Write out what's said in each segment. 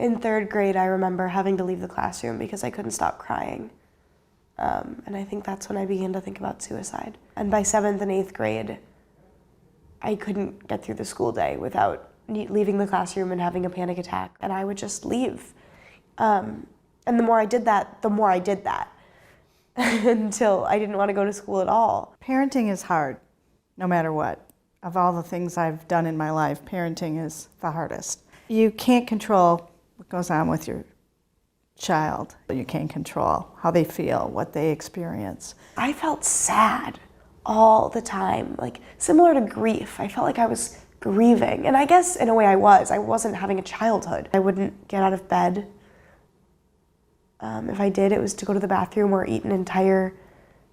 In third grade, I remember having to leave the classroom because I couldn't stop crying. And I think that's when I began to think about suicide. And by 7th and 8th grade, I couldn't get through the school day without leaving the classroom and having a panic attack. And I would just leave. And the more I did that, the more I did that until I didn't want to go to school at all. Parenting is hard, no matter what. Of all the things I've done in my life, parenting is the hardest. You can't control what goes on with your child. You can't control how they feel, what they experience. I felt sad all the time, like similar to grief. I felt like I was grieving. And I guess in a way I wasn't having a childhood. I wouldn't get out of bed. If I did, it was to go to the bathroom or eat an entire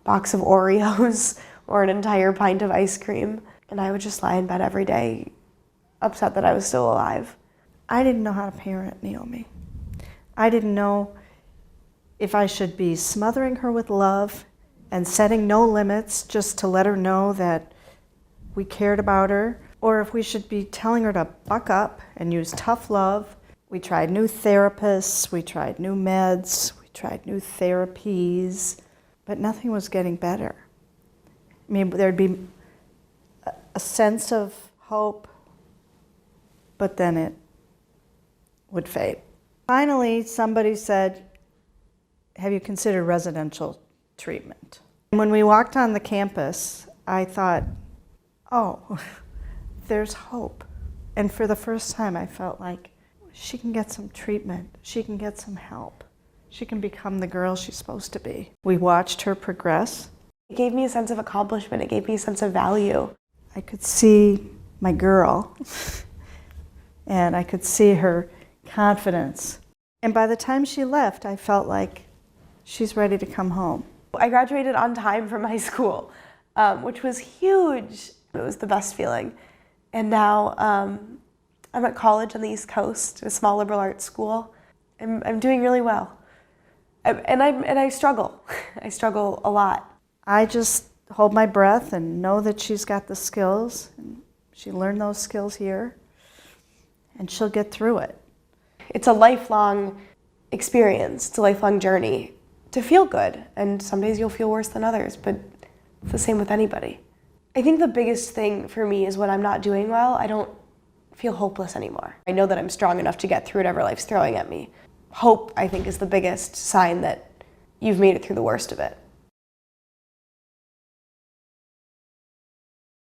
box of Oreos or an entire pint of ice cream. And I would just lie in bed every day, upset that I was still alive. I didn't know how to parent Naomi. I didn't know if I should be smothering her with love and setting no limits just to let her know that we cared about her, or if we should be telling her to buck up and use tough love. We tried new therapists, we tried new meds, we tried new therapies, but nothing was getting better. I mean, there'd be a sense of hope, but then it would fade. Finally, somebody said, have you considered residential treatment? And when we walked on the campus, I thought, oh, there's hope. And for the first time, I felt like she can get some treatment. She can get some help. She can become the girl she's supposed to be. We watched her progress. It gave me a sense of accomplishment. It gave me a sense of value. I could see my girl, and I could see her confidence. And by the time she left, I felt like she's ready to come home. I graduated on time from high school, which was huge. It was the best feeling. And now I'm at college on the East Coast, a small liberal arts school. I'm doing really well. And I struggle. I struggle a lot. I just hold my breath and know that she's got the skills. And she learned those skills here, and she'll get through it. It's a lifelong experience. It's a lifelong journey to feel good. And some days you'll feel worse than others, but it's the same with anybody. I think the biggest thing for me is when I'm not doing well, I don't feel hopeless anymore. I know that I'm strong enough to get through whatever life's throwing at me. Hope, I think, is the biggest sign that you've made it through the worst of it.